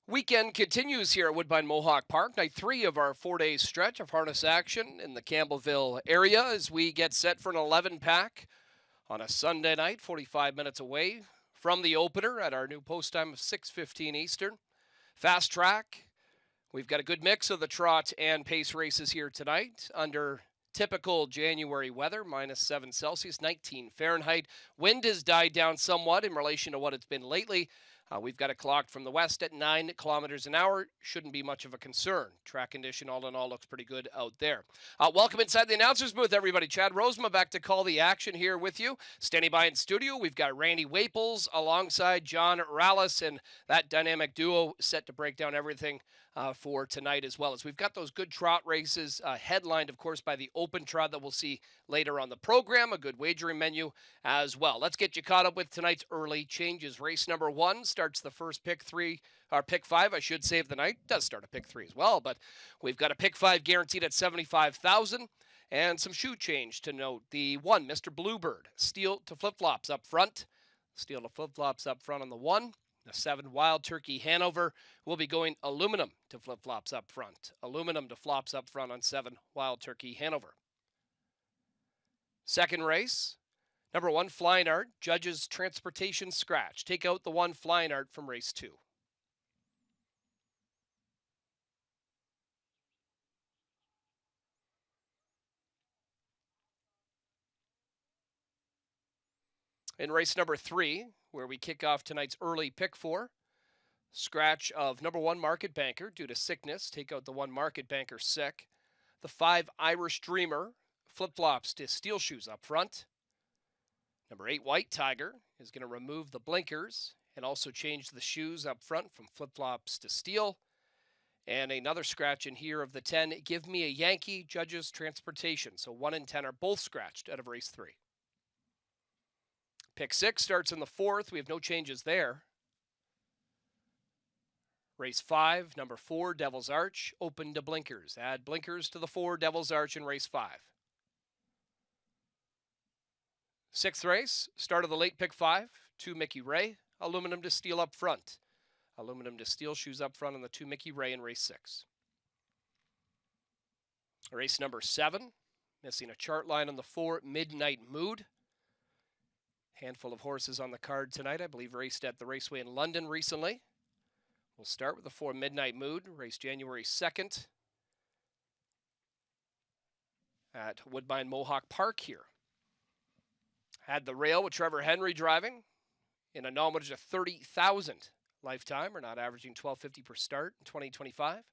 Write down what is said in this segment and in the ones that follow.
Weekend continues here at Woodbine Mohawk Park. Night 3 of our 4-day stretch of harness action in the Campbellville area as we get set for an 11 pack on a Sunday night, 45 minutes away from the opener at our new post time of 6:15 Eastern. Fast track. We've got a good mix of the trot and pace races here tonight under typical January weather, -7 Celsius, 19 Fahrenheit. Wind has died down somewhat in relation to what it's been lately. We've got it clocked from the west at 9 kilometers an hour. Shouldn't be much of a concern. Track condition, all in all, looks pretty good out there. Welcome inside the announcer's booth, everybody. Chad Rosema back to call the action here with you. Standing by in studio, we've got Randy Waples alongside John Rallis, and that dynamic duo set to break down everything for tonight, as well as we've got those good trot races headlined, of course, by the open trot that we'll see later on the program, a good wagering menu as well. Let's get you caught up with tonight's early changes. Race number 1 starts the first pick 5, I should say, of the night. It does start a pick 3 as well, but we've got a pick 5 guaranteed at 75,000. And some shoe change to note. The 1, Mr. Bluebird, steel to flip-flops up front. Steel to flip-flops up front on the 1. The 7, Wild Turkey Hanover, will be going aluminum to flip-flops up front. Aluminum to flops up front on 7, Wild Turkey Hanover. Second race, number 1, Flying Art, Judges Transportation Scratch. Take out the 1, Flying Art, from race 2. In race number 3, where we kick off tonight's early pick 4, scratch of number 1, Market Banker, due to sickness. Take out the 1, Market Banker, sick. The 5, Irish Dreamer, flip-flops to steel shoes up front. Number 8, White Tiger, is going to remove the blinkers and also change the shoes up front from flip-flops to steel. And another scratch in here of the 10, Give Me a Yankee, Judges Transportation. So 1 and 10 are both scratched out of race 3. Pick 6 starts in the 4th. We have no changes there. Race 5, number 4, Devil's Arch, open to blinkers. Add blinkers to the 4, Devil's Arch in race 5. 6th race, start of the late pick 5, 2, Mickey Ray, aluminum to steel up front. Aluminum to steel shoes up front on the 2, Mickey Ray in race 6. Race number 7, missing a chart line on the 4, Midnight Mood. Handful of horses on the card tonight. I believe raced at the Raceway in London recently. We'll start with the 4, Midnight Mood, race January 2nd at Woodbine Mohawk Park here. Had the rail with Trevor Henry driving in a nominal of 30,000 lifetime. We're not averaging $12.50 per start in 2025.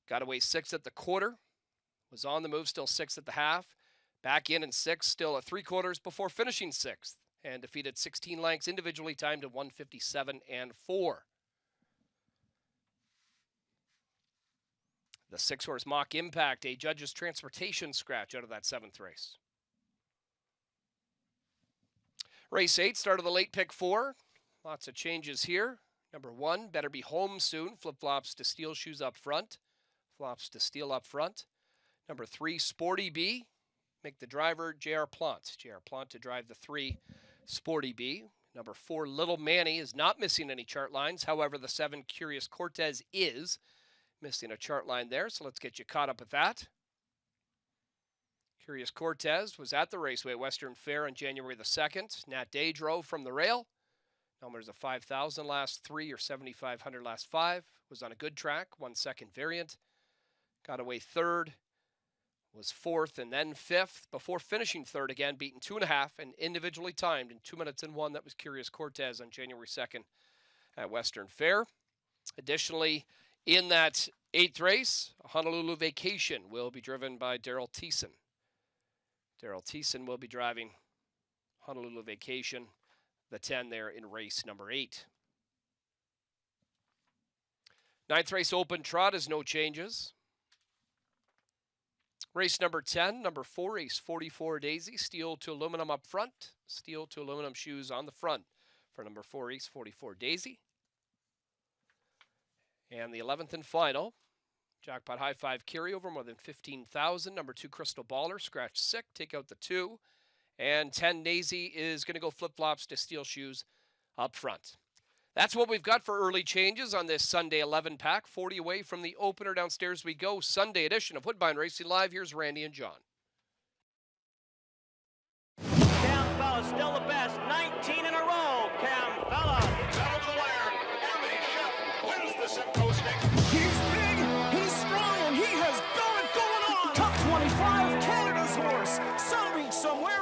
Got away 6 at the quarter. Was on the move, still 6 at the half. Back in 6, still at 3/4 before finishing 6th. And defeated 16 lengths individually, timed at 157 and 4. The 6-horse Mock Impact, a Judges Transportation scratch out of that 7th race. Race 8, start of the late pick 4. Lots of changes here. Number 1, Better Be Home Soon, flip-flops to steel shoes up front. Flops to steel up front. Number 3, Sporty Bee, make the driver J.R. Plant. J.R. Plant to drive the 3, Sporty Bee. Number 4, Little Manny, is not missing any chart lines. However, the 7, Curious Cortez, is missing a chart line there. So let's get you caught up with that. Curious Cortez was at the Raceway Western Fair on January the 2nd. Nat Day drove from the rail. Numbers of 5,000 last 3 or 7,500 last 5. Was on a good track, 1 second variant. Got away 3rd. Was 4th and then 5th before finishing 3rd again, beaten 2.5 and individually timed in 2 minutes and 1. That was Curious Cortez on January 2nd at Western Fair. Additionally, in that 8th race, Honolulu Vacation will be driven by Daryl Thiessen. Daryl Thiessen will be driving Honolulu Vacation, the 10 there in race number 8. 9th race open trot is no changes. Race number 10, number 4, Ace 44 Daisy, steel to aluminum up front, steel to aluminum shoes on the front for number 4, Ace 44 Daisy. And the 11th and final, Jackpot High 5 carryover, more than 15,000. Number 2, Crystal Baller, scratch sick, take out the 2. And 10 Daisy is going to go flip-flops to steel shoes up front. That's what we've got for early changes on this Sunday 11 pack. 40 away from the opener. Downstairs we go. Sunday edition of Woodbine Racing Live. Here's Randy and John. Campbell still the best. 19 in a row. Campbell. Down the wire. Anthony Schiff wins the Simcoe Stakes. He's big, he's strong, and he has got it going on. Cup 25, Canada's horse. Some reach somewhere.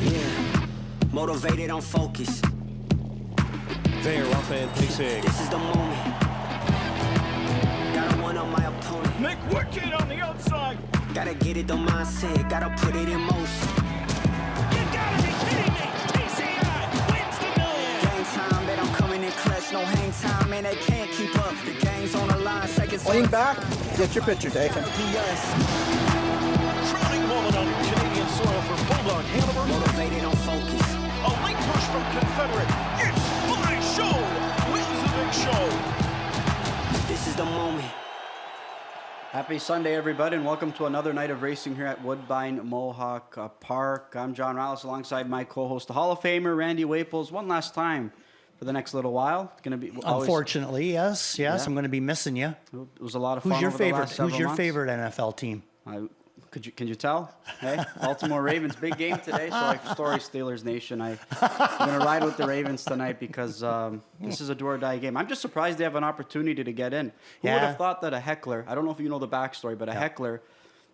Yeah, motivated on focus. There, off and pacing. This is the moment. Gotta one on my opponent. McWicked on the outside. Gotta get it the mindset. Gotta put it in motion. You gotta be kidding me. TCI wins the million. Game time that I'm coming in clutch. No hang time, and they can't keep up. The game's on the line. Seconds. Lean back. Get your picture taken. Crowning moment on Canadian soil for Bulldog Hanover. Motivated on focus. A late push from Confederate. It's my show. Wins the big show. This is the moment. Happy Sunday, everybody, and welcome to another night of racing here at Woodbine Mohawk Park. I'm John Rallis alongside my co-host, the Hall of Famer, Randy Waples, one last time for the next little while. It's going to be Unfortunately, yes. Yeah. I'm going to be missing you. It was a lot of fun. Who's your over the favorite? last several Who's your months. favorite NFL team? Can you tell? Hey, Baltimore Ravens, big game today. So, story Steelers Nation. I'm going to ride with the Ravens tonight because this is a do or die game. I'm just surprised they have an opportunity to get in. Who would have thought that a heckler? I don't know if you know the backstory, but a heckler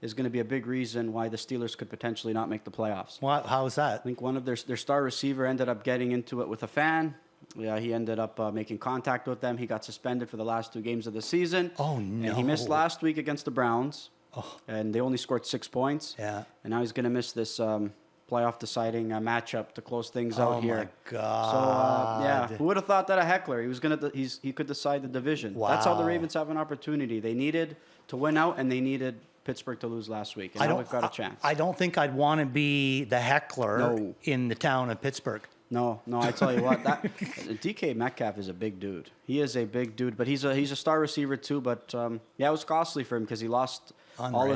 is going to be a big reason why the Steelers could potentially not make the playoffs. What? How is that? I think one of their star receiver ended up getting into it with a fan. Yeah, he ended up making contact with them. He got suspended for the last 2 games of the season. Oh, no. And he missed last week against the Browns. Oh. And they only scored 6 points. Yeah. And now he's going to miss this playoff deciding matchup to close things out here. Oh, my God. So, yeah, who would have thought that a heckler? He could decide the division. Wow. That's how the Ravens have an opportunity. They needed to win out, and they needed Pittsburgh to lose last week. And now we've got a chance. I don't think I'd want to be the heckler in the town of Pittsburgh. No, I tell you what, that DK Metcalf is a big dude. He is a big dude, but he's a star receiver too. But it was costly for him because he lost all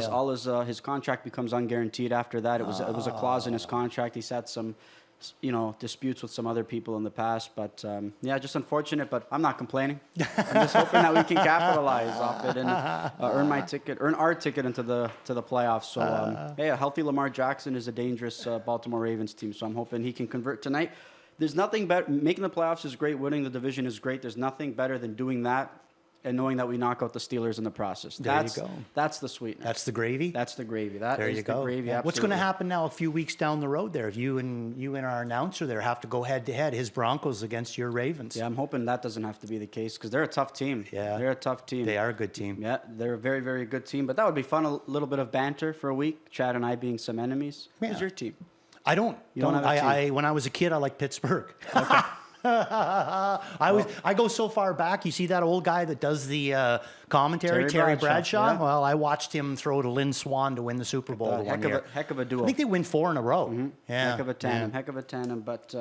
his contract becomes unguaranteed after that. It was a clause in his contract. He's had some, disputes with some other people in the past. But just unfortunate. But I'm not complaining. I'm just hoping that we can capitalize off it and earn our ticket into the playoffs. So a healthy Lamar Jackson is a dangerous Baltimore Ravens team. So I'm hoping he can convert tonight. There's nothing better. Making the playoffs is great. Winning the division is great. There's nothing better than doing that and knowing that we knock out the Steelers in the process. There you go. That's the sweetness. That's the gravy? That's the gravy. There you go. The gravy, Yeah. What's going to absolutely. happen now a few weeks down the road there? If you and our announcer there have to go head-to-head, his Broncos against your Ravens. Yeah, I'm hoping that doesn't have to be the case because they're a tough team. Yeah. They're a tough team. They are a good team. Yeah, they're a very, very good team. But that would be fun, a little bit of banter for a week, Chad and I being some enemies. Yeah. Who's your team? I don't. don't have a team? When I was a kid, I liked Pittsburgh. Okay. I go so far back. You see that old guy that does the commentary, Terry Bradshaw? Yeah. Well, I watched him throw to Lynn Swan to win the Super Bowl one year. Heck of a duo. I think they win 4 in a row. Mm-hmm. Yeah. Heck of a tandem. But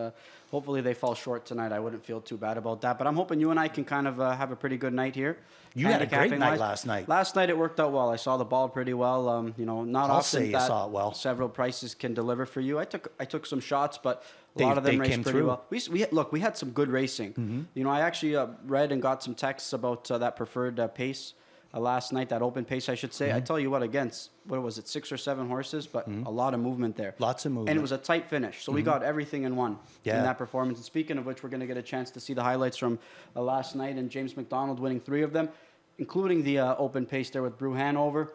hopefully they fall short tonight. I wouldn't feel too bad about that. But I'm hoping you and I can kind of have a pretty good night here. You had a great night Handicapping-wise. last night. Last night it worked out well. I saw the ball pretty well. Not I'll often say you that saw it well. several prices can deliver for you. I took some shots, but a They lot of them came raced pretty through. well. We had some good racing. Mm-hmm. I actually read and got some texts about that preferred pace last night, that open pace, I should say. I tell you what, against, what was it, 6 or 7 horses, but a lot of movement there. Lots of movement. And it was a tight finish. So we got everything in one in Yeah. that performance. And speaking of which, we're going to get a chance to see the highlights from last night and James McDonald winning 3 of them, including the open pace there with Brew Hanover.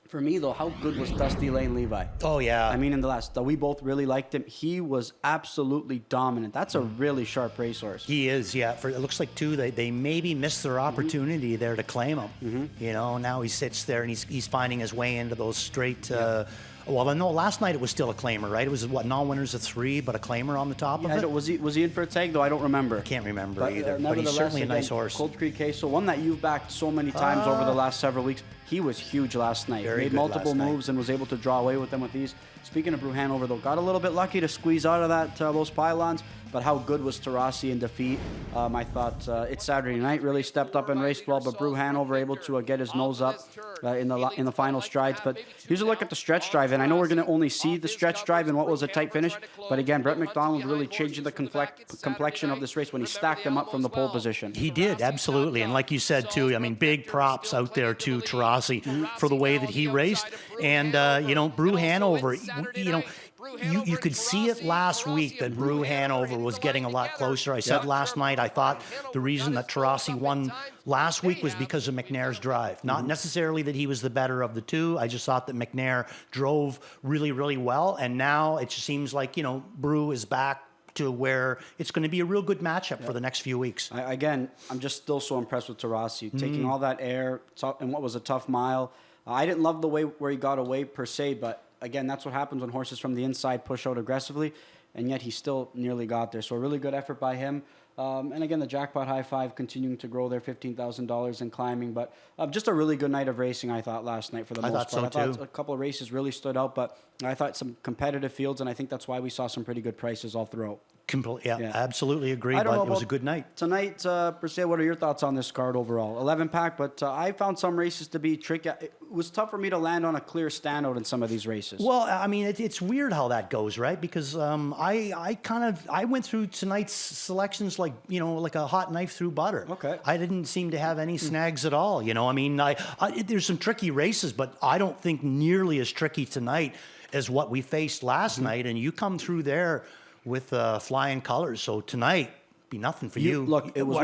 For me, though, how good was Dusty Lane Levi? Oh, yeah. I mean, in the last, we both really liked him. He was absolutely dominant. That's a really sharp racehorse. He is, yeah. It looks like, too, they maybe missed their opportunity there to claim him. Now he sits there and he's finding his way into those straight... Well, no, last night it was still a claimer, right? It was, non-winners of 3, but a claimer on the top of it? Was he in for a tag, though? I don't remember. I can't remember But, either, but he's certainly a nice horse. Cold Creek Case, so one that you've backed so many times over the last several weeks. He was huge last night. Very Made good multiple last night. moves and was able to draw away with them with these. Speaking of Brew Hanover, though, got a little bit lucky to squeeze out of that those pylons. But how good was Tarasi in defeat? I thought it's Saturday night really stepped up and raced well, but Brew Hanover able to get his nose up in the final strides. But here's a look at the stretch drive, and I know we're going to only see the stretch drive and what was a tight finish. But again, Brett McDonald really changing the complexion of this race when he stacked them up from the pole position. He did, absolutely. And like you said, too, I mean, big props out there to Tarasi for the way that he raced. And, Brew Hanover, you could see it last week that Brew Hanover was getting a lot closer. I said last night, I thought the reason that Tarasi won last week was because of McNair's drive. Not necessarily that he was the better of the two. I just thought that McNair drove really, really well. And now it just seems like, Brew is back to where it's going to be a real good matchup for the next few weeks. I'm just still so impressed with Tarasi. Taking all that air and what was a tough mile. I didn't love the way where he got away per se, but again, that's what happens when horses from the inside push out aggressively, and yet he still nearly got there. So a really good effort by him. And again, the jackpot high five continuing to grow their $15,000 and climbing. But just a really good night of racing, I thought, last night for the most part. I thought a couple of races really stood out, but I thought some competitive fields, and I think that's why we saw some pretty good prices all throughout. Absolutely agree. But it was a good night. Tonight, per se, what are your thoughts on this card overall? 11-pack, but I found some races to be tricky. It was tough for me to land on a clear standout in some of these races. Well, I mean, it's weird how that goes, right? Because I went through tonight's selections like a hot knife through butter. Okay. I didn't seem to have any snags at all. I mean, there's some tricky races, but I don't think nearly as tricky tonight as what we faced last night. And you come through there with flying colors. So tonight, be nothing for you. Look, it was.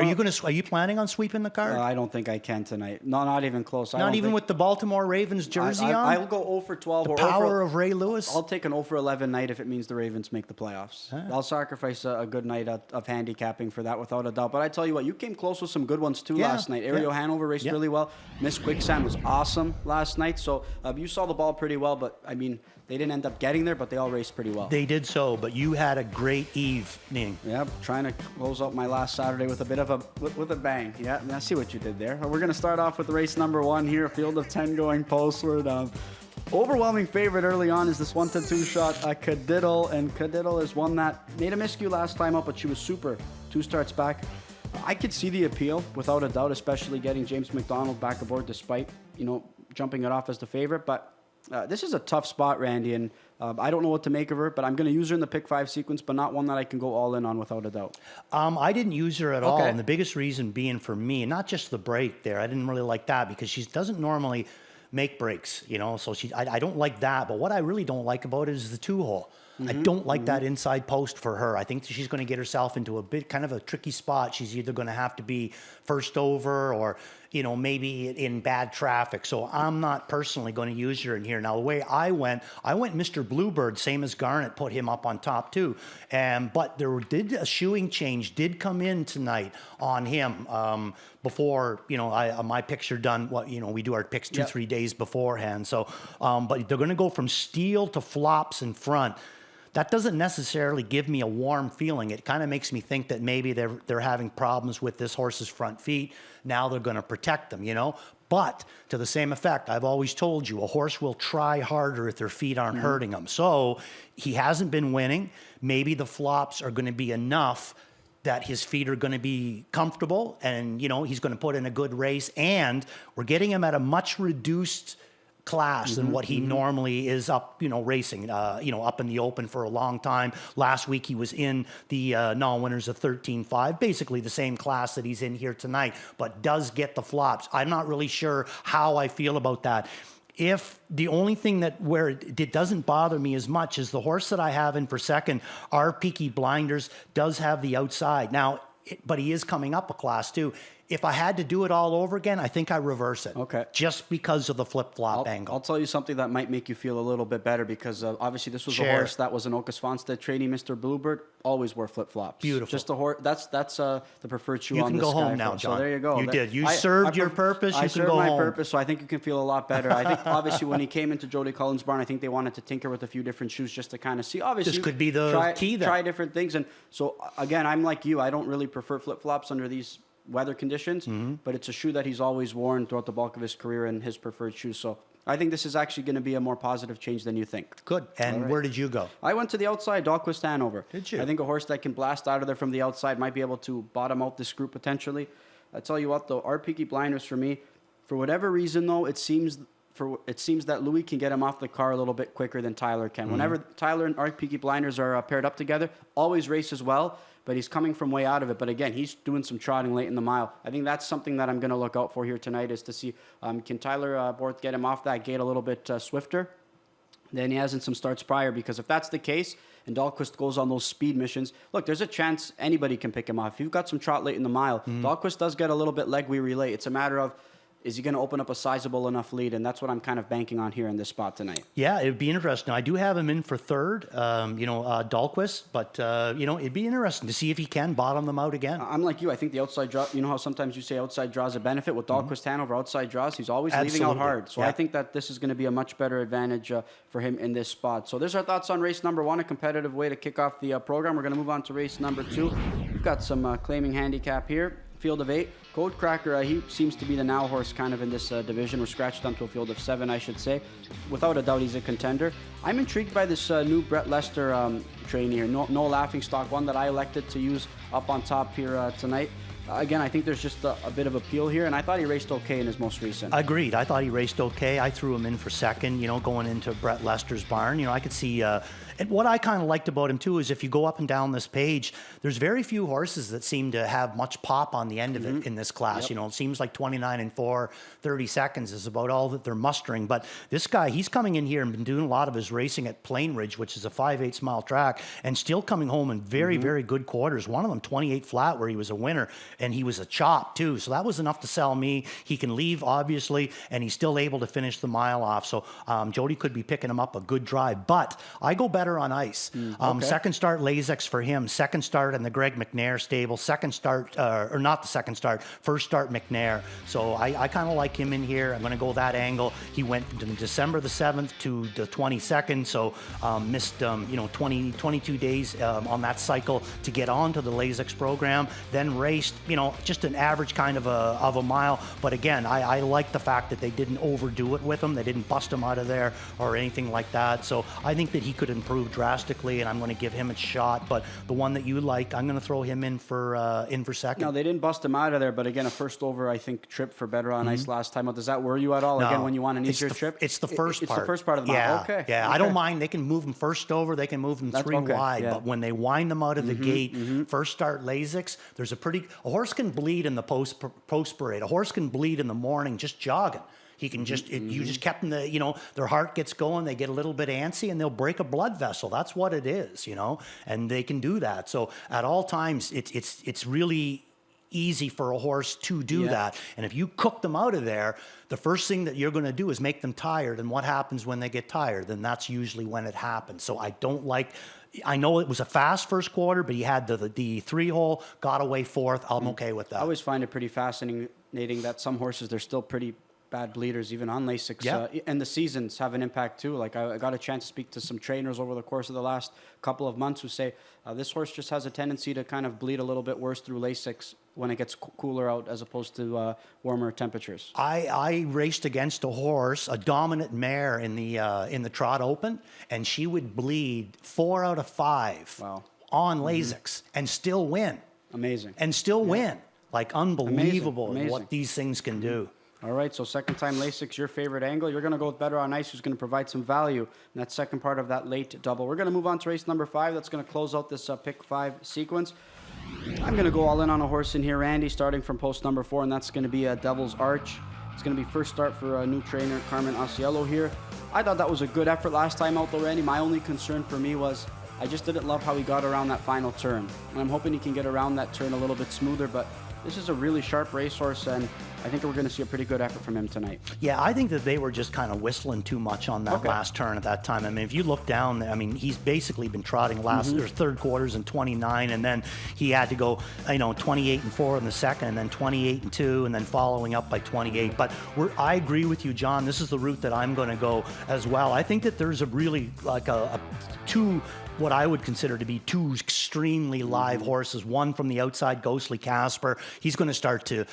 Are you planning on sweeping the card? I don't think I can tonight. No, not even close. Not even with the Baltimore Ravens jersey on? I'll go 0 for 12. The power of Ray Lewis? I'll take an 0 for 11 night if it means the Ravens make the playoffs. I'll sacrifice a good night of handicapping for that without a doubt. But I tell you what, you came close with some good ones too last night. Ariel Hanover raced really well. Miss Quicksand was awesome last night. So you saw the ball pretty well, but I mean, they didn't end up getting there, but they all raced pretty well. They did so, but you had a great evening. Yeah, trying to close out my last Saturday with a bit of a bang. Yeah, I see what you did there. We're going to start off with race number 1 here, a field of 10 going postward. Overwhelming favorite early on is this 1-2 shot, Cadiddle, and Cadiddle is one that made a miscue last time up, but she was super 2 starts back. I could see the appeal without a doubt, especially getting James McDonald back aboard despite, jumping it off as the favorite, but this is a tough spot, Randy, and I don't know what to make of her, but I'm going to use her in the pick 5 sequence, but not one that I can go all in on without a doubt. I didn't use her at all, and the biggest reason being for me, not just the break there, I didn't really like that because she doesn't normally make breaks, so I don't like that, but what I really don't like about it is the 2-hole. I don't like that inside post for her. I think she's going to get herself into a bit kind of a tricky spot. She's either going to have to be first over or, maybe in bad traffic. So I'm not personally going to use her in here. Now, the way I went Mr. Bluebird, same as Garnet, put him up on top too. But a shoeing change did come in tonight on him before, my picks are done. We do our picks 2-3 days beforehand. So, but they're going to go from steel to flops in front. That doesn't necessarily give me a warm feeling. It kind of makes me think that maybe they're having problems with this horse's front feet. Now they're going to protect them, But to the same effect, I've always told you, a horse will try harder if their feet aren't hurting him. So he hasn't been winning. Maybe the flops are going to be enough that his feet are going to be comfortable and, he's going to put in a good race. And we're getting him at a much reduced class than what he normally is up, racing, up in the open for a long time. Last week he was in the non-winners of 13.5, basically the same class that he's in here tonight, but does get the flops. I'm not really sure how I feel about that. If the only thing where it doesn't bother me as much is the horse that I have in for second, our Peaky Blinders, does have the outside. Now, but he is coming up a class too. If I had to do it all over again, I think I reverse it. Okay. Just because of the flip-flop angle. I'll tell you something that might make you feel a little bit better because obviously this was a horse that was an Oka Svanstedt trainee. Mr. Bluebird always wore flip-flops. Beautiful. Just a horse. That's the preferred shoe you on can this go home guy. now, John. So there you go. You did. You served your purpose. I You can served go my home. purpose, so I think you can feel a lot better. I think obviously when he came into Jody Cullen's barn, I think they wanted to tinker with a few different shoes just to kind of see. Obviously, this could be the key there. Try different things. And so again, I'm like you. I don't really prefer flip-flops under these weather conditions, but it's a shoe that he's always worn throughout the bulk of his career and his preferred shoe. So I think this is actually going to be a more positive change than you think. Good. And where did you go? I went to the outside, Dahlquist Hanover. Did you? I think a horse that can blast out of there from the outside might be able to bottom out this group potentially. I tell you what, though, our Peaky Blinders for me, for whatever reason, though, it seems that Louis can get him off the car a little bit quicker than Tyler can. Whenever Tyler and our Peaky Blinders are paired up together, always races well, but he's coming from way out of it. But again, he's doing some trotting late in the mile. I think that's something that I'm going to look out for here tonight, is to see can Tyler Borth get him off that gate a little bit swifter than he has in some starts prior. Because if that's the case, and Dahlquist goes on those speed missions, look, there's a chance anybody can pick him off. If you've got some trot late in the mile, Dahlquist does get a little bit leg weary late. It's a matter of, is he going to open up a sizable enough lead? And that's what I'm kind of banking on here in this spot tonight. Yeah, it would be interesting. I do have him in for third, Dahlquist, but, it'd be interesting to see if he can bottom them out again. I'm like you. I think the outside draw, you know how sometimes you say outside draws a benefit? With Dahlquist Hanover, outside draws, he's always leaving out hard. So I think that this is going to be a much better advantage for him in this spot. So there's our thoughts on race number 1, a competitive way to kick off the program. We're going to move on to race number 2. We've got some claiming handicap here. Field of 8. Code Cracker, he seems to be the now horse kind of in this division. We're scratched onto a field of 7, I should say. Without a doubt, he's a contender. I'm intrigued by this new Brett Lester trainee here. No laughing stock, one that I elected to use up on top here tonight. Again, I think there's just a bit of appeal here, and I thought he raced okay in his most recent. Agreed. I thought he raced okay. I threw him in for second, going into Brett Lester's barn. I could see... and what I kind of liked about him, too, is if you go up and down this page, there's very few horses that seem to have much pop on the end of it in this class. It seems like 29 and 4, 30 seconds is about all that they're mustering. But this guy, he's coming in here and been doing a lot of his racing at Plain Ridge, which is a 5/8 mile track, and still coming home in very, very good quarters. One of them, 28 flat, where he was a winner, and he was a chop, too. So that was enough to sell me. He can leave, obviously, and he's still able to finish the mile off. So Jody could be picking him up a good drive. But I go better on ice. Second start, Lasix for him. Second start in the Greg McNair stable. Second start, or not the second start, first start McNair. So I kind of like him in here. I'm going to go that angle. He went from December the 7th to the 22nd, so missed 22 days on that cycle to get onto the Lasix program. Then raced, just an average kind of a mile. But again, I like the fact that they didn't overdo it with him. They didn't bust him out of there or anything like that. So I think that he could improve drastically, and I'm going to give him a shot. But the one that you like, I'm going to throw him in for second. No, they didn't bust him out of there, but again, a first over, I think, trip for Better on Ice last time. Does that worry you at all? No, Again, when you want an easier trip? It's the first part. It's the first part of the mile. Okay. Yeah, I don't mind. They can move them first over. They can move them three wide. Yeah. But when they wind them out of the gate, first start Lasix, there's a horse can bleed in the post parade. A horse can bleed in the morning just jogging. He can just, you just kept them, their heart gets going, they get a little bit antsy, and they'll break a blood vessel. That's what it is, and they can do that. So at all times, it's really easy for a horse to do that. And if you cook them out of there, the first thing that you're going to do is make them tired. And what happens when they get tired? Then that's usually when it happens. So I know it was a fast first quarter, but he had the 3-hole, got away fourth. I'm okay with that. I always find it pretty fascinating that some horses, they're still pretty bad bleeders even on Lasix. And the seasons have an impact too. Like I got a chance to speak to some trainers over the course of the last couple of months who say this horse just has a tendency to kind of bleed a little bit worse through Lasix when it gets cooler out as opposed to warmer temperatures. I raced against a horse, a dominant mare in the Trot Open, and she would bleed 4 out of 5 on Lasix and still win. Amazing. And still win. Like unbelievable Amazing. what these things can do. All right, so second time Lasix, your favorite angle. You're going to go with Better on Ice, who's going to provide some value in that second part of that late double. We're going to move on to race number 5. That's going to close out this pick 5 sequence. I'm going to go all in on a horse in here, Randy, starting from post number 4, and that's going to be Devil's Arch. It's going to be first start for a new trainer, Carmen Auciello here. I thought that was a good effort last time out, though, Randy. My only concern for me was I just didn't love how he got around that final turn. And I'm hoping he can get around that turn a little bit smoother, but this is a really sharp racehorse, and I think we're going to see a pretty good effort from him tonight. Yeah, I think that they were just kind of whistling too much on that last turn at that time. I mean, if you look down, he's basically been trotting or third quarters in 29, and then he had to go, 28 and 4 in the second, and then 28 and 2, and then following up by 28. But I agree with you, John. This is the route that I'm going to go as well. I think that there's a really two what I would consider to be two extremely live horses. One from the outside, Ghostly Casper. He's going to start to,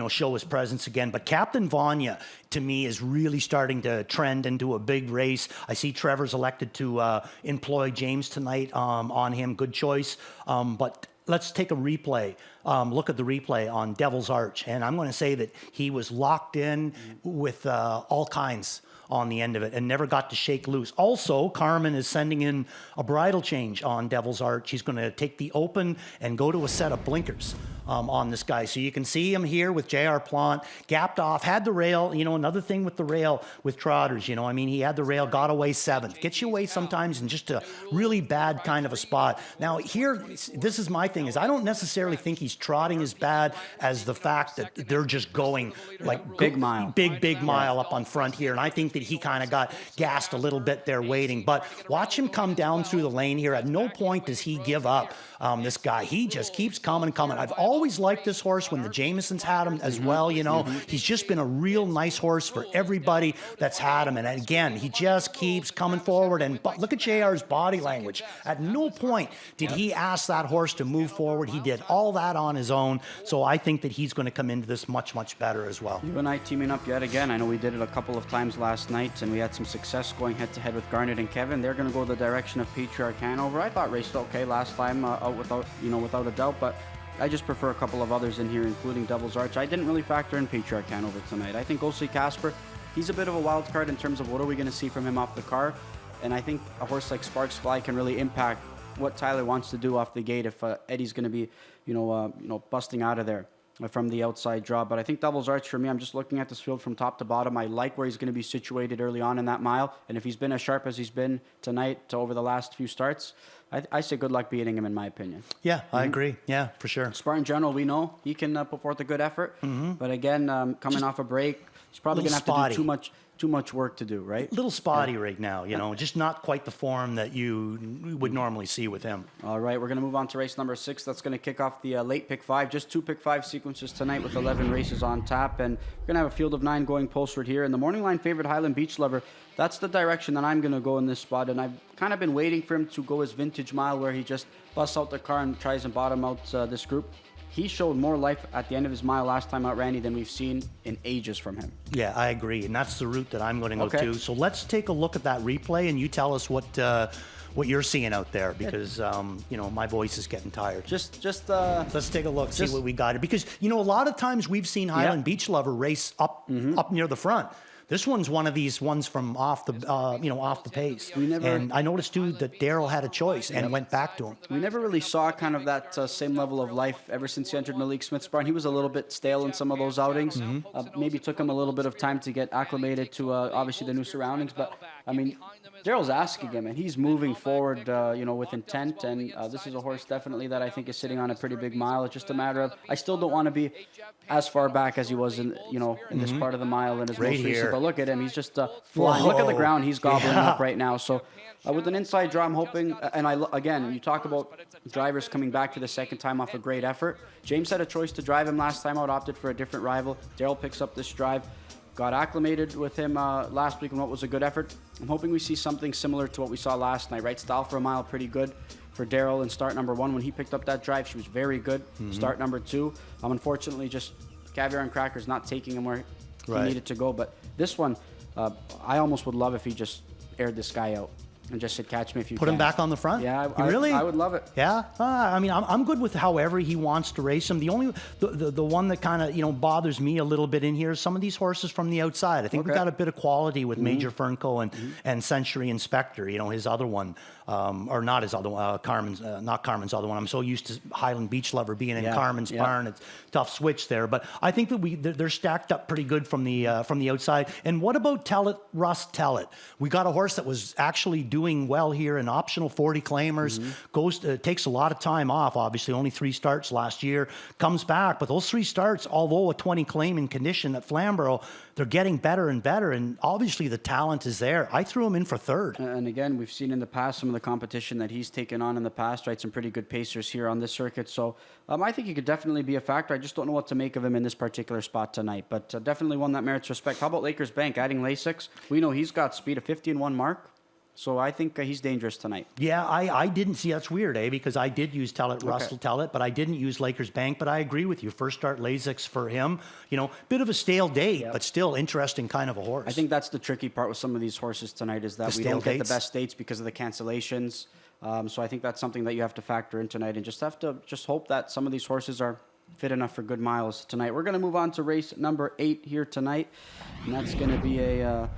show his presence again. But Captain Vanya, to me, is really starting to trend into a big race. I see Trevor's elected to employ James tonight on him. Good choice. But let's take a replay. Look at the replay on Devil's Arch. And I'm going to say that he was locked in with all kinds on the end of it and never got to shake loose. Also, Carmen is sending in a bridle change on Devil's Arch. He's going to take the open and go to a set of blinkers on this guy. So you can see him here with J.R. Plant, gapped off, had the rail. Another thing with the rail with trotters, he had the rail, got away 7th. Gets you away sometimes in just a really bad kind of a spot. Now here, this is my thing, is I don't necessarily think he's trotting as bad as the fact that they're just going like big mile up on front here. And I think that he kind of got gassed a little bit there waiting. But watch him come down through the lane here. At no point does he give up. This guy, he just keeps coming. I've always liked this horse when the Jamesons had him as well. He's just been a real nice horse for everybody that's had him. And again, he just keeps coming forward. And look at JR's body language. At no point did he ask that horse to move forward. He did all that on his own. So I think that he's going to come into this much, much better as well. You and I teaming up yet again. I know we did it a couple of times last night, and we had some success going head-to-head with Garnet and Kevin. They're going to go the direction of Patriarch Hanover. I thought raced okay last time, out without a doubt, but I just prefer a couple of others in here, including Devil's Arch. I didn't really factor in Patriarch Hanover tonight. I think Ghostly Casper, he's a bit of a wild card in terms of what are we going to see from him off the car, and I think a horse like Sparks Fly can really impact what Tyler wants to do off the gate if Eddie's going to be, busting out of there from the outside draw. But I think Devil's Arch, for me, I'm just looking at this field from top to bottom. I like where he's going to be situated early on in that mile. And if he's been as sharp as he's been tonight over the last few starts, I say good luck beating him, in my opinion. Yeah, I agree. Yeah, for sure. Spartan General, we know he can put forth a good effort. But again, coming off a break, he's probably going to have to do too much work to do, right? Little spotty right now, just not quite the form that you would normally see with him. All right, we're going to move on to race number 6. That's going to kick off the late pick 5. Just 2 pick 5 sequences tonight with 11 races on tap. And we're going to have a field of 9 going postward here. And the morning line favorite Highland Beach Lover, that's the direction that I'm going to go in this spot. And I've kind of been waiting for him to go his vintage mile where he just busts out the car and tries and bottom out this group. He showed more life at the end of his mile last time out, Randy, than we've seen in ages from him. Yeah, I agree. And that's the route that I'm going to go to. So let's take a look at that replay, and you tell us what you're seeing out there, because my voice is getting tired. Let's take a look, see what we got. Because a lot of times we've seen Highland Beach Lover race up near the front. This one's one of these ones from off the pace. And I noticed too that Darrell had a choice and went back to him. We never really saw kind of that same level of life ever since he entered Malik Smith's barn. He was a little bit stale in some of those outings. Maybe took him a little bit of time to get acclimated to obviously the new surroundings. But I mean, Darrell's asking him, and he's moving forward, with intent. And this is a horse definitely that I think is sitting on a pretty big mile. It's just a matter of, I still don't want to be as far back as he was in this part of the mile in his most recent. But look at him, he's just flying. Whoa. Look at the ground he's gobbling up right now. So with an inside draw, I'm hoping, and again, you talk about drivers coming back for the second time off a great effort. James had a choice to drive him last time out, opted for a different rival. Darrell picks up this drive. Got acclimated with him last week in what was a good effort. I'm hoping we see something similar to what we saw last night, right? Style for a mile, pretty good for Darrell in start number 1. When he picked up that drive, she was very good. Start number 2. Unfortunately, just Caviar and Crackers not taking him where he needed to go. But this one, I almost would love if he just aired this guy out and just said, catch me if you Put can. him back on the front? Yeah, really? I would love it. Yeah? I'm good with however he wants to race him. The only, the one that kind of, bothers me a little bit in here is some of these horses from the outside. I think we've got a bit of quality with Major Fernco and Century Inspector, his other one. Or not his other one, not Carmen's other one. I'm so used to Highland Beach Lover being in Carmen's barn. It's a tough switch there. But I think that they're stacked up pretty good from the outside. And what about Tell It, Russ, Tell It? We got a horse that was actually doing well here in optional 40 claimers. Takes a lot of time off, obviously, only 3 starts last year. Comes back, but those 3 starts, although a 20 claiming condition at Flamborough, they're getting better and better, and obviously the talent is there. I threw him in for 3rd. And again, we've seen in the past some of the competition that he's taken on in the past, right? Some pretty good pacers here on this circuit. So I think he could definitely be a factor. I just don't know what to make of him in this particular spot tonight, but definitely one that merits respect. How about Lakers Bank adding Lasix? We know he's got speed, a 50-1 mark. So I think he's dangerous tonight. Yeah, I didn't see. That's weird, because I did use Russell Tellett, but I didn't use Lakers Bank. But I agree with you. First start Lasix for him. Bit of a stale date, but still interesting kind of a horse. I think that's the tricky part with some of these horses tonight is that we don't get the best dates because of the cancellations. So I think that's something that you have to factor in tonight and just have to hope that some of these horses are fit enough for good miles tonight. We're going to move on to race number 8 here tonight, and that's going to be a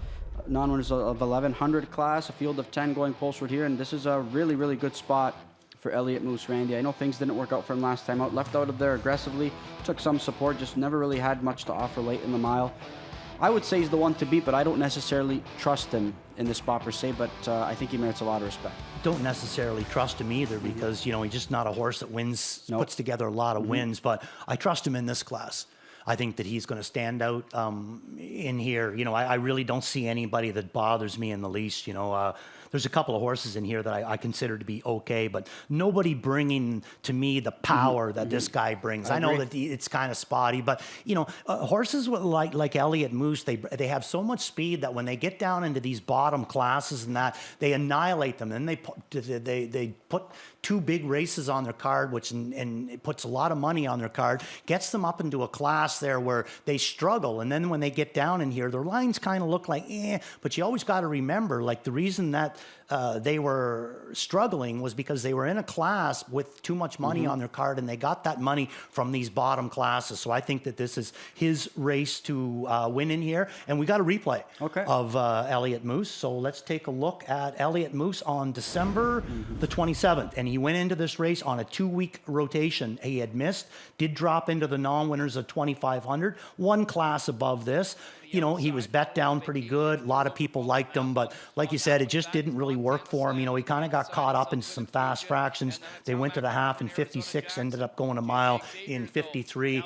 non-winners of 1100 class, a field of 10 going postward here, and this is a really, really good spot for Elliott Moose, Randy. I know things didn't work out for him last time out, left out of there aggressively, took some support, just never really had much to offer late in the mile. I would say he's the one to beat, but I don't necessarily trust him in this spot per se, but I think he merits a lot of respect. Don't necessarily trust him either because, he's just not a horse that wins, puts together a lot of wins, but I trust him in this class. I think that he's going to stand out in here. I really don't see anybody that bothers me in the least. There's a couple of horses in here that I consider to be okay, but nobody bringing to me the power that this guy brings. I know that it's kind of spotty, but horses like Elliott Moose, they have so much speed that when they get down into these bottom classes and that, they annihilate them. And they put 2 big races on their card, and it puts a lot of money on their card, gets them up into a class there where they struggle. And then when they get down in here, their lines kind of look like, but you always got to remember, like the reason that they were struggling was because they were in a class with too much money on their card, and they got that money from these bottom classes. So I think that this is his race to win in here. And we got a replay of Elliott Moose. So let's take a look at Elliott Moose on December the 27th. And he went into this race on a 2-week rotation. He had missed, did drop into the non-winners of 2,500, one class above this. He was bet down pretty good. A lot of people liked him, but like you said, it just didn't really work for him. He kind of got caught up in some fast fractions. They went to the half in 56, ended up going a mile in 53.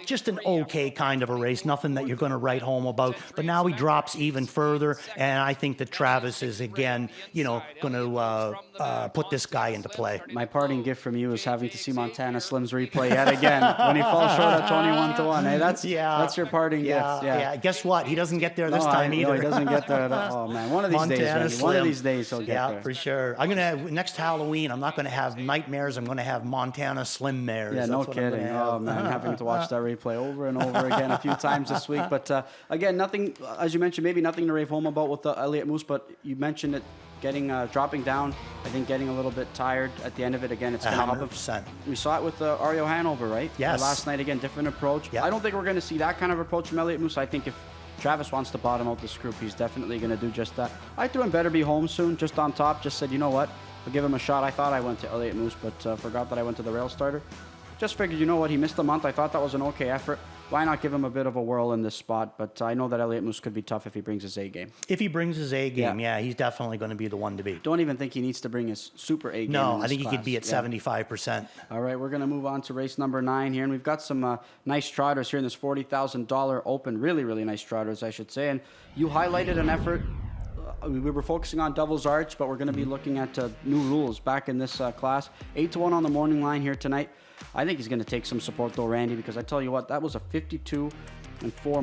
Just an okay kind of a race, nothing that you're going to write home about. But now he drops even further, and I think that Travis is again, going to put this guy into play. My parting gift from you is having to see Montana Slim's replay yet again when he falls short at 21-1. Hey, that's your parting gift. Yeah. Guess what? He doesn't get there this time either. No, he doesn't get there. Oh man, one of these days, one of these days he'll get there. Yeah, for sure. I'm gonna have next Halloween. I'm not gonna have nightmares. I'm gonna have Montana Slim mares. Yeah, no kidding. Oh man, having to watch that replay over and over again a few times this week. But again, nothing, as you mentioned, maybe nothing to rave home about with the Elliott Moose. But you mentioned it. Dropping down, I think getting a little bit tired at the end of it. Again, it's going to help him. We saw it with Ario Hanover, right? Yes. Last night, again, different approach. Yep. I don't think we're going to see that kind of approach from Elliott Moose. I think if Travis wants to bottom out this group, he's definitely going to do just that. I threw him Better Be Home Soon, just on top. Just said, you know what? I'll give him a shot. I thought I went to Elliott Moose, but forgot that I went to the rail starter. Just figured, you know what? He missed a month. I thought that was an okay effort. Why not give him a bit of a whirl in this spot? But I know that Elliott Moose could be tough if he brings his A game. If he brings his A game, yeah he's definitely going to be the one to beat. Don't even think he needs to bring his super A game. No, I think he could be at 75%. All right, we're going to move on to race number 9 here. And we've got some nice trotters here in this $40,000 open. Really, really nice trotters, I should say. And you highlighted an effort. We were focusing on Devil's Arch, but we're going to be looking at new rules back in this class. 8-1 on the morning line here tonight. I think he's going to take some support, though, Randy, because I tell you what, that was a 52-4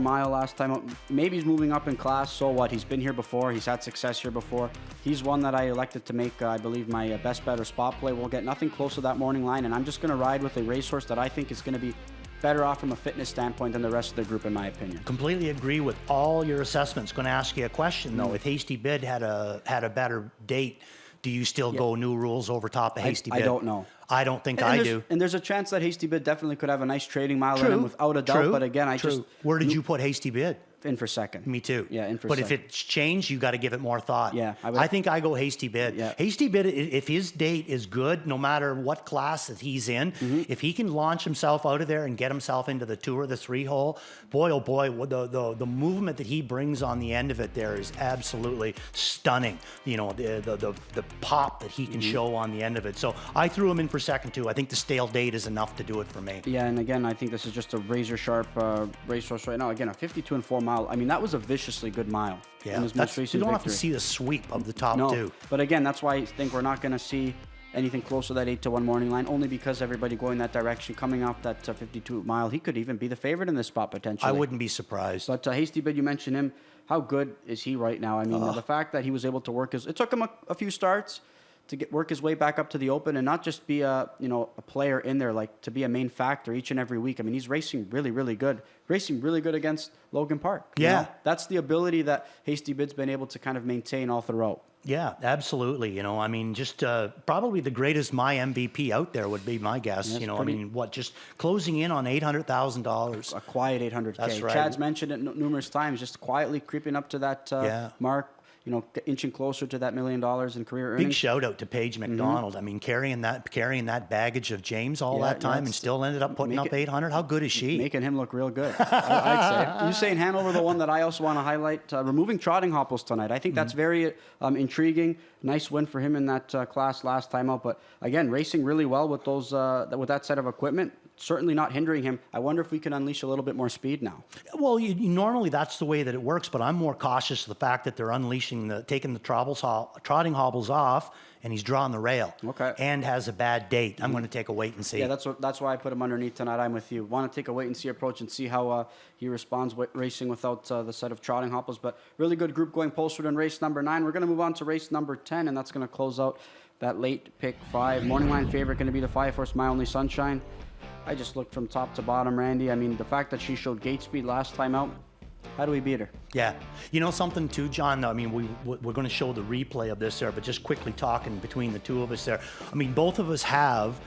mile last time out. Maybe he's moving up in class. So what? He's been here before. He's had success here before. He's one that I elected to make, I believe, my best bet or spot play. We'll get nothing close to that morning line, and I'm just going to ride with a racehorse that I think is going to be better off from a fitness standpoint than the rest of the group, in my opinion. Completely agree with all your assessments. Going to ask you a question, though. If Hasty Bid had a better date, do you still go new rules over top of Hasty Bid? I don't know. I don't think I do. And there's a chance that Hasty Bid definitely could have a nice trading mile in him without a doubt. But again, Where did you put Hasty Bid? In for second. Me too. Yeah, in for but second. If it's changed, you got to give it more thought. Yeah, I think I go Hasty Bid. Yeah. Hasty Bid, if his date is good, no matter what class that he's in, if he can launch himself out of there and get himself into the 2 or the 3 hole, boy, oh boy, the movement that he brings on the end of it there is absolutely stunning. The pop that he can show on the end of it. So I threw him in for second too. I think the stale date is enough to do it for me. Yeah, and again, I think this is just a razor sharp racehorse right now. Again, a 52-4 mile. I mean, that was a viciously good mile. Yeah, in his most recent you don't victory. have to see the sweep of the top 2. But again, that's why I think we're not going to see anything close to that 8-1 morning line, only because everybody going that direction, coming off that 52 mile. He could even be the favorite in this spot potentially. I wouldn't be surprised. But Hasty Bid, you mentioned him. How good is he right now? I mean, the fact that he was able to work it took him a few starts to work his way back up to the Open and not just be a player in there, like to be a main factor each and every week. I mean, he's racing really, really good. Racing really good against Logan Park. Yeah. You know? That's the ability that Hasty Bid's been able to kind of maintain all throughout. Yeah, absolutely. I mean, just probably the greatest my MVP out there would be my guess. That's I mean, just closing in on $800,000. A quiet 800K. That's right. Chad's mentioned it numerous times, just quietly creeping up to that mark. Inching closer to that $1 million in career earnings. Big shout out to Paige McDonald. I mean, carrying that baggage of James all that time and still ended up putting up 800. How good is she? Making him look real good. I'd say. You saying Hanover, the one that I also want to highlight, removing trotting hopples tonight. I think that's very intriguing. Nice win for him in that class last time out. But again, racing really well with those with that set of equipment. Certainly not hindering him. I wonder if we can unleash a little bit more speed now. Well, normally that's the way that it works, but I'm more cautious of the fact that they're taking the trotting hobbles off, and he's drawing the rail. Okay. And has a bad date. I'm going to take a wait and see. Yeah, that's why I put him underneath tonight. I'm with you. Want to take a wait and see approach and see how he responds racing without the set of trotting hopples. But really good group going postward in race number 9. We're going to move on to race number 10, and that's going to close out that late pick 5. Morning line favorite going to be the 5-horse My Only Sunshine. I just looked from top to bottom, Randy. I mean, the fact that she showed gate speed last time out, how do we beat her? Yeah. You know something too, John? I mean, we're going to show the replay of this there, but just quickly talking between the two of us there. I mean, both of us have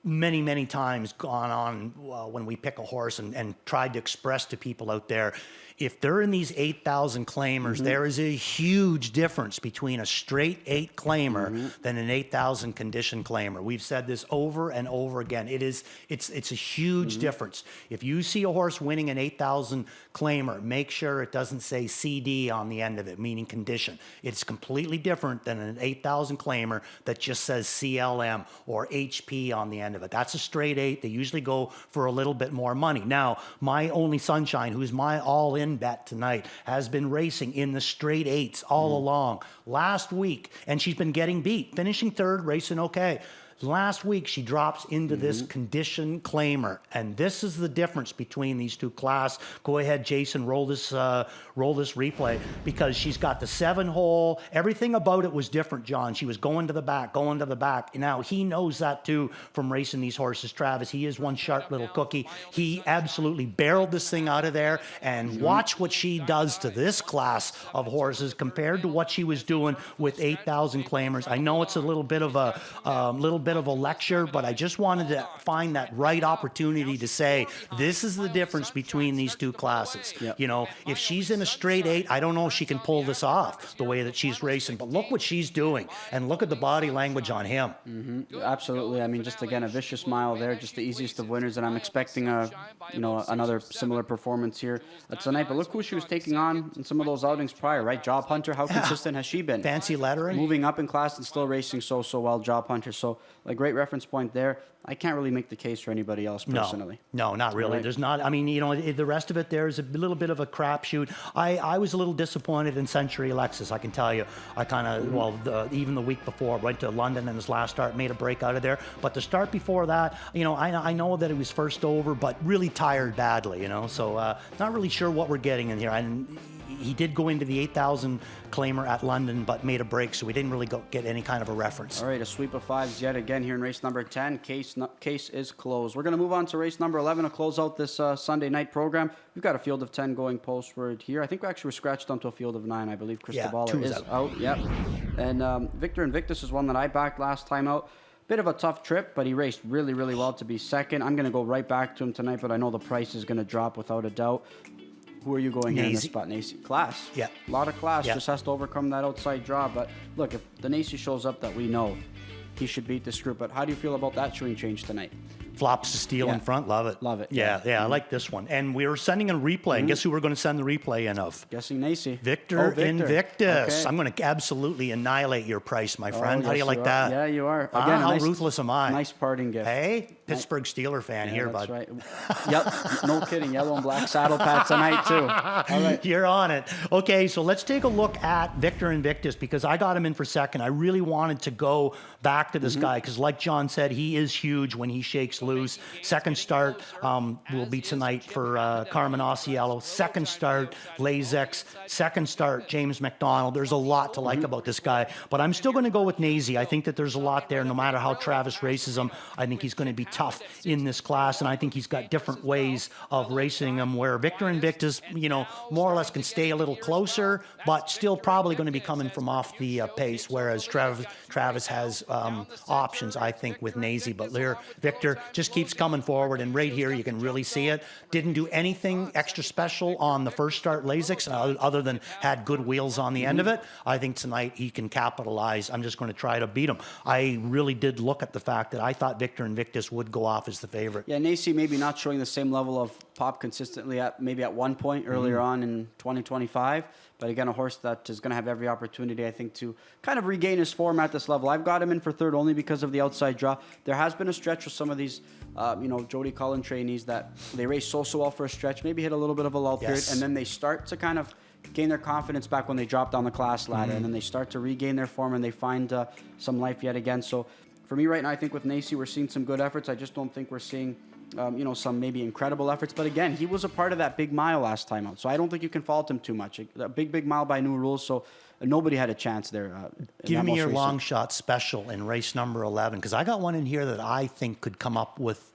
many, many times gone on when we pick a horse and tried to express to people out there, if they're in these 8,000 claimers, there is a huge difference between a straight 8 claimer than an 8,000 condition claimer. We've said this over and over again. It's a huge difference. If you see a horse winning an 8,000 claimer, make sure it doesn't say CD on the end of it, meaning condition. It's completely different than an 8,000 claimer that just says CLM or HP on the end of it. That's a straight 8. They usually go for a little bit more money. Now, My Only Sunshine, who's my all-in bet tonight, has been racing in the straight 8s all along. Last week, and she's been getting beat, finishing 3rd, racing okay. Last week, she drops into this condition claimer, and this is the difference between these two class. Go ahead, Jason, roll this replay, because she's got the 7-hole. Everything about it was different, John. She was going to the back. Now, he knows that, too, from racing these horses, Travis. He is one sharp little cookie. He absolutely barreled this thing out of there, and watch what she does to this class of horses compared to what she was doing with 8,000 claimers. I know it's a little bit of a lecture, but I just wanted to find that right opportunity to say this is the difference between these two classes. You know, if she's in a straight 8, I don't know if she can pull this off the way that she's racing, but look what she's doing, and look at the body language on him. Absolutely. I mean, just again, a vicious mile there, just the easiest of winners, and I'm expecting another similar performance here tonight. But look who she was taking on in some of those outings prior, right? Job Hunter, how consistent has she been? Fancy lettering. Moving up in class and still racing so well, Job Hunter. So a great reference point there. I can't really make the case for anybody else personally. No, not really. Right. There's not. I mean, the rest of it, there's a little bit of a crapshoot. I was a little disappointed in Century Alexis, I can tell you. I kind of, even the week before, went to London and his last start, made a break out of there. But the start before that, I know that he was first over, but really tired badly, So not really sure what we're getting in here. He did go into the 8,000 claimer at London, but made a break, so we didn't really get any kind of a reference. All right, a sweep of 5s yet again here in race number 10. Case is closed. We're going to move on to race number 11 to close out this Sunday night program. We've got a field of 10 going postward here. I think we actually were scratched onto a field of 9. I believe Cristobal is out. Yep. And Victor Invictus is one that I backed last time out. Bit of a tough trip, but he raced really, really well to be second. I'm going to go right back to him tonight, but I know the price is going to drop without a doubt. Who are you going here in this spot, Nacy? Class. Yeah. A lot of class. Yeah. Just has to overcome that outside draw. But look, if the Nacy shows up that we know, he should beat this group. But how do you feel about that showing change tonight? Flops the steel in front. Love it. Love it. Yeah, I like this one. And we were sending a replay. And guess who we're going to send the replay in of? Guessing Nacy. Victor Invictus. Okay. I'm going to absolutely annilate your price, my friend. Oh, How do you yes, like that? Yeah, you are. Again, How ruthless am I? Nice parting gift. Hey, Pittsburgh Steeler fan here, that's bud. right. Yep, no kidding. Yellow and black saddle pad tonight, too. All right. You're on it. Okay, so let's take a look at Victor Invictus because I got him in for second. I really wanted to go back to this guy because, like John said, he is huge when he shakes loose. Second start will be tonight for Carmen Auciello. Second start, Lazex. Second start, James McDonald. There's a lot to like about this guy, but I'm still going to go with Nazy. I think that there's a lot there. No matter how Travis races him, I think he's going to be tough in this class, and I think he's got different ways of racing him where Victor Invictus, more or less can stay a little closer, but still probably going to be coming from off the pace, whereas Travis has options, I think, with Nazy. But Victor just keeps coming forward, and right here you can really see it. Didn't do anything extra special on the first start Lasix, other than had good wheels on the end of it. I think tonight he can capitalize. I'm just going to try to beat him. I really did look at the fact that I thought Victor Invictus would go off as the favorite. Yeah, Nacy maybe not showing the same level of pop consistently at one point earlier on in 2025. But again, a horse that is going to have every opportunity, I think, to kind of regain his form at this level. I've got him in for third only because of the outside draw. There has been a stretch with some of these, Jody Cullen trainees that they race so well for a stretch, maybe hit a little bit of a lull period, and then they start to kind of gain their confidence back when they drop down the class ladder, and then they start to regain their form and they find some life yet again. So for me right now, I think with Nacy, we're seeing some good efforts. I just don't think we're seeing some maybe incredible efforts. But again, he was a part of that big mile last time out. So I don't think you can fault him too much. A big mile by new rules. So nobody had a chance there. Give me your long shot special in race number 11, because I got one in here that I think could come up with.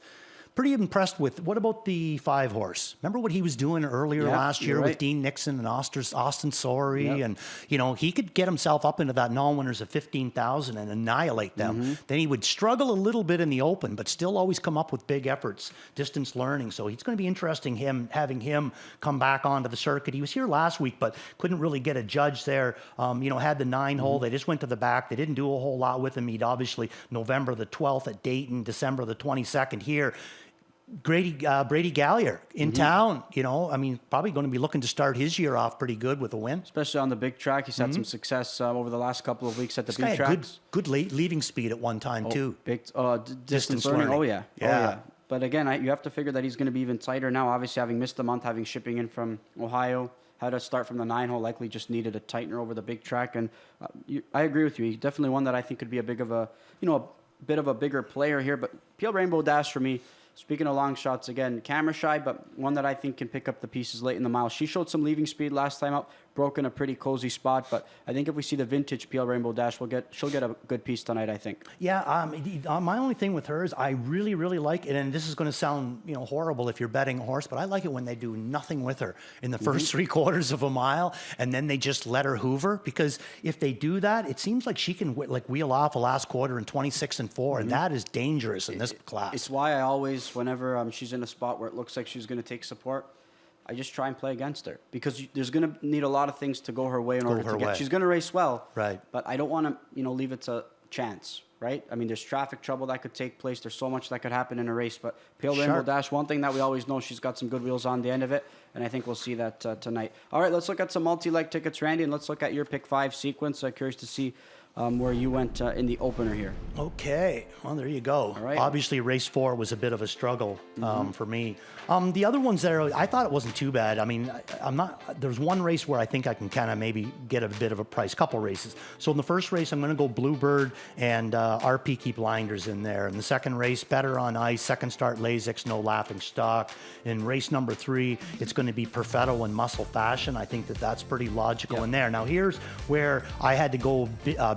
Pretty impressed with, what about the 5-horse? Remember what he was doing earlier last year with Dean Nixon and Austin Sorey? And, he could get himself up into that non-winners of 15,000 and annihilate them. Then he would struggle a little bit in the open, but still always come up with big efforts, distance learning. So it's going to be interesting having him come back onto the circuit. He was here last week, but couldn't really get a judge there. Had the 9-hole. They just went to the back. They didn't do a whole lot with him. He'd obviously November the 12th at Dayton, December the 22nd here. Brady Gallier in town, probably going to be looking to start his year off pretty good with a win. Especially on the big track. He's had some success over the last couple of weeks at the big tracks. Good leaving speed at one time, too. Big distance learning. Oh, yeah. Yeah. But again, you have to figure that he's going to be even tighter now. Obviously, having missed a month, having shipping in from Ohio, had to start from the 9-hole, likely just needed a tightener over the big track. And I agree with you. He's definitely one that I think could be a bit of a bigger player here. But Peel Rainbow Dash for me, speaking of long shots, again, camera shy, but one that I think can pick up the pieces late in the mile. She showed some leaving speed last time out, broke in a pretty cozy spot, but I think if we see the vintage Peel Rainbow Dash, she'll get a good piece tonight, I think. Yeah, my only thing with her is I really, really like it, and this is going to sound horrible if you're betting a horse, but I like it when they do nothing with her in the first 3/4 of a mile, and then they just let her hoover, because if they do that, it seems like she can wheel off a last quarter in 26 and 4, and that is dangerous in this class. It's why I always, whenever she's in a spot where it looks like she's going to take support, I just try and play against her, because there's going to need a lot of things to go her way in order to get. She's going to race well, right? But I don't want to, leave it to chance, right? I mean, there's traffic trouble that could take place. There's so much that could happen in a race. But Pale Rainbow Dash, one thing that we always know, she's got some good wheels on the end of it, and I think we'll see that tonight. All right, let's look at some multi-leg tickets, Randy, and let's look at your pick 5 sequence. Curious to see where you went in the opener here. Okay, well, there you go. All right. Obviously, race 4 was a bit of a struggle for me. The other ones there, I thought it wasn't too bad. I mean, there's one race where I think I can kind of maybe get a bit of a price, couple races. So in the first race, I'm going to go Bluebird and our Peaky Blinders in there. In the second race, Better on Ice, second start Lasix, No Laughing Stock. In race number 3, it's going to be Perfetto and Muscle Fashion. I think that's pretty logical in there. Now, here's where I had to go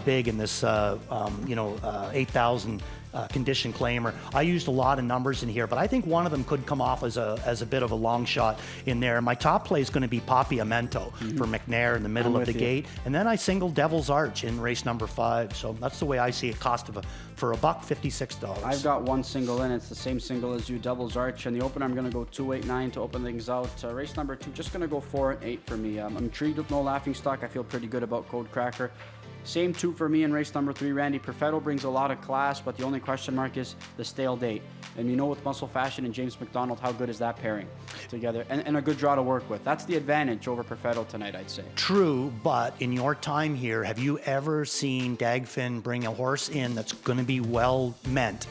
big in this, 8,000 condition claimer. I used a lot of numbers in here, but I think one of them could come off as a bit of a long shot in there. My top play is going to be Papiamento for McNair in the middle of the gate, and then I single Devil's Arch in race number 5. So that's the way I see it. Cost of for $156. I've got one single in. It's the same single as you, Devil's Arch. And the opener, I'm going to go 289 to open things out. Race number 2, just going to go 4 and 8 for me. I'm intrigued with No Laughing Stock. I feel pretty good about Code Cracker. Same 2 for me in race number 3. Randy Perfetto brings a lot of class, but the only question mark is the stale date. And you know, with Muscle Fashion and James McDonald, how good is that pairing together? And a good draw to work with. That's the advantage over Perfetto tonight, I'd say. True, but in your time here, have you ever seen Dagfinn bring a horse in that's going to be well meant,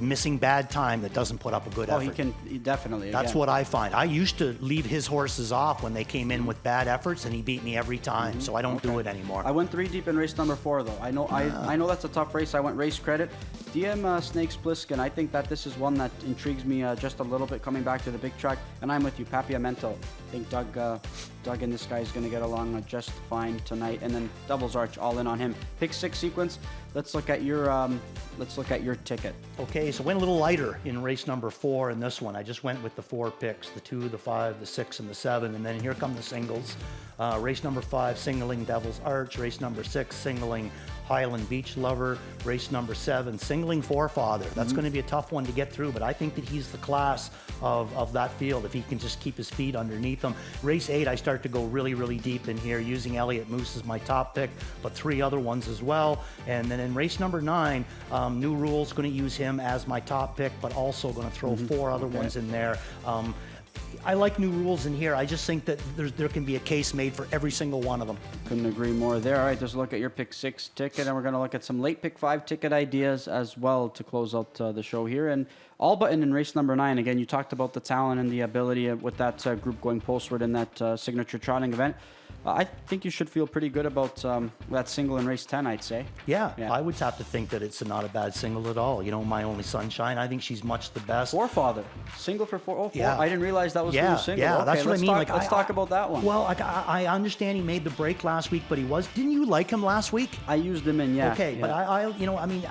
missing bad time that doesn't put up a good effort? He definitely. That's what I find. I used to leave his horses off when they came in with bad efforts, and he beat me every time. So I don't do it anymore. I went 3 deep in race number 4, though. I know that's a tough race. I went race credit. DM Snakes Pliskin. I think that this is one that intrigues me just a little bit coming back to the big track. And I'm with you, Papiamento. I think Doug and this guy is going to get along just fine tonight. And then Devil's Arch, all in on him. Pick 6 sequence. Let's look at your ticket. Okay, so went a little lighter in race number 4 in this one. I just went with the 4 picks, the 2, the 5, the 6, and the 7, and then here come the singles. Race number 5, singling Devil's Arch. Race number 6, singling Highland Beach Lover. Race number 7, singling Forefather. That's going to be a tough one to get through, but I think that he's the class of that field if he can just keep his feet underneath him. Race 8, I start to go really, really deep in here, using Elliott Moose as my top pick, but 3 other ones as well. And then in race number 9, New Rules, going to use him as my top pick, but also going to throw 4 other ones in there. I like New Rules in here. I just think that there can be a case made for every single one of them. Couldn't agree more there. All right, just look at your pick 6 ticket, and we're going to look at some late pick 5 ticket ideas as well to close out the show here. And all button in race number 9. Again, you talked about the talent and the ability with that group going postward in that signature trotting event. I think you should feel pretty good about that single in race 10, I'd say. Yeah, I would have to think that it's not a bad single at all. You know, My Only Sunshine, I think she's much the best. Forefather. Single for 4. Oh, 4. Yeah. I didn't realize that was the new single. Yeah, okay, that's what I mean. Let's talk about that one. Well, I understand he made the break last week, but didn't you like him last week? I used him in, yeah. Okay, but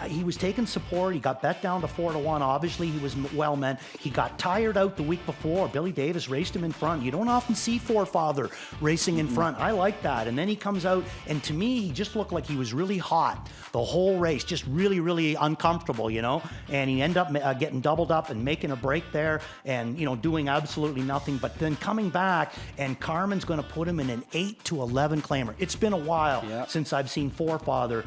he was taking support. He got bet down to 4-1. Obviously, he was well meant. He got tired out the week before. Billy Davis raced him in front. You don't often see Forefather racing in front. I like that. And then he comes out, and to me, he just looked like he was really hot the whole race, just really, really uncomfortable, you know. And he ended up getting doubled up and making a break there, and doing absolutely nothing. But then coming back, and Carmen's going to put him in an 8-11 claimer. It's been a while since I've seen Forefather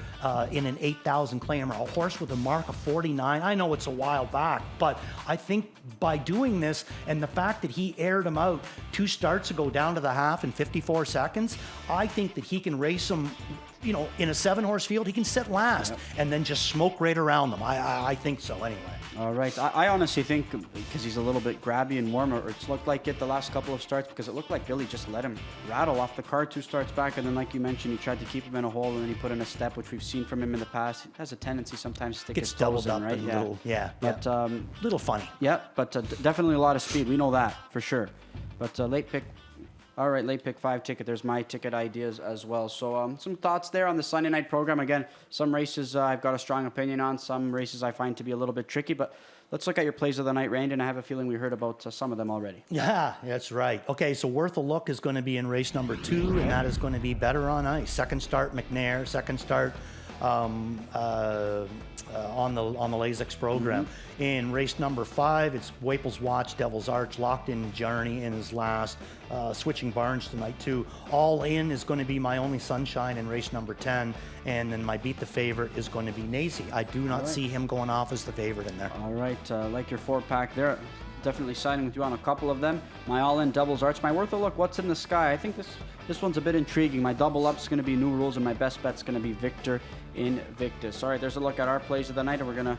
in an 8,000 claimer. A horse with a mark of 49. I know it's a while back, but I think by doing this and the fact that he aired him out 2 starts ago down to the half in 54 seconds, I think that he can race him, in a 7-horse field. He can sit last and then just smoke right around them. I think so anyway. All right. I honestly think because he's a little bit grabby and warmer, or it's looked like it the last couple of starts, because it looked like Billy just let him rattle off the card 2 starts back, and then like you mentioned, he tried to keep him in a hole, and then he put in a step, which we've seen from him in the past. He has a tendency sometimes to stick his toes in, right? But little funny. Yeah, but definitely a lot of speed. We know that for sure. But late pick. All right, late pick 5 ticket. There's my ticket ideas as well. So some thoughts there on the Sunday night program. Again, some races I've got a strong opinion on. Some races I find to be a little bit tricky. But let's look at your plays of the night, Randy, and I have a feeling we heard about some of them already. Yeah, that's right. Okay, so worth a look is going to be in race number 2, and that is going to be Better on Ice. Second start, McNair. Second start on the Lasix program. In race number 5, it's Waples Watch, Devil's Arch, Locked In Journey in his last, switching Barnes tonight too. All In is going to be My Only Sunshine in race number 10, and then my beat the favorite is going to be Nazy. I do not see him going off as the favorite in there. All right, like your 4-pack there. Definitely siding with you on a couple of them. My all-in Devil's Arch. My worth a look, What's in the Sky. I think this one's a bit intriguing. My double up's going to be New Rules, and my best bet's going to be Victor Invictus. All right, there's a look at our plays of the night, and we're going to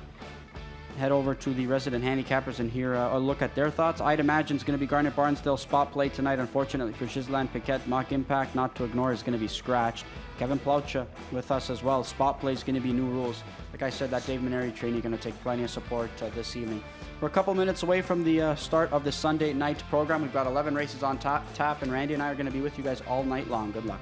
head over to the resident handicappers and hear a look at their thoughts. I'd imagine it's going to be Garnet Barnsdale spot play tonight. Unfortunately for Gislan Piquet, Mock Impact, not to ignore, is going to be scratched. Kevin Plaucha with us as well. Spot play is going to be New Rules. Like I said, that Dave Maneri trainee going to take plenty of support this evening. We're a couple minutes away from the start of the Sunday night program. We've got 11 races on tap, and Randy and I are going to be with you guys all night long. Good luck.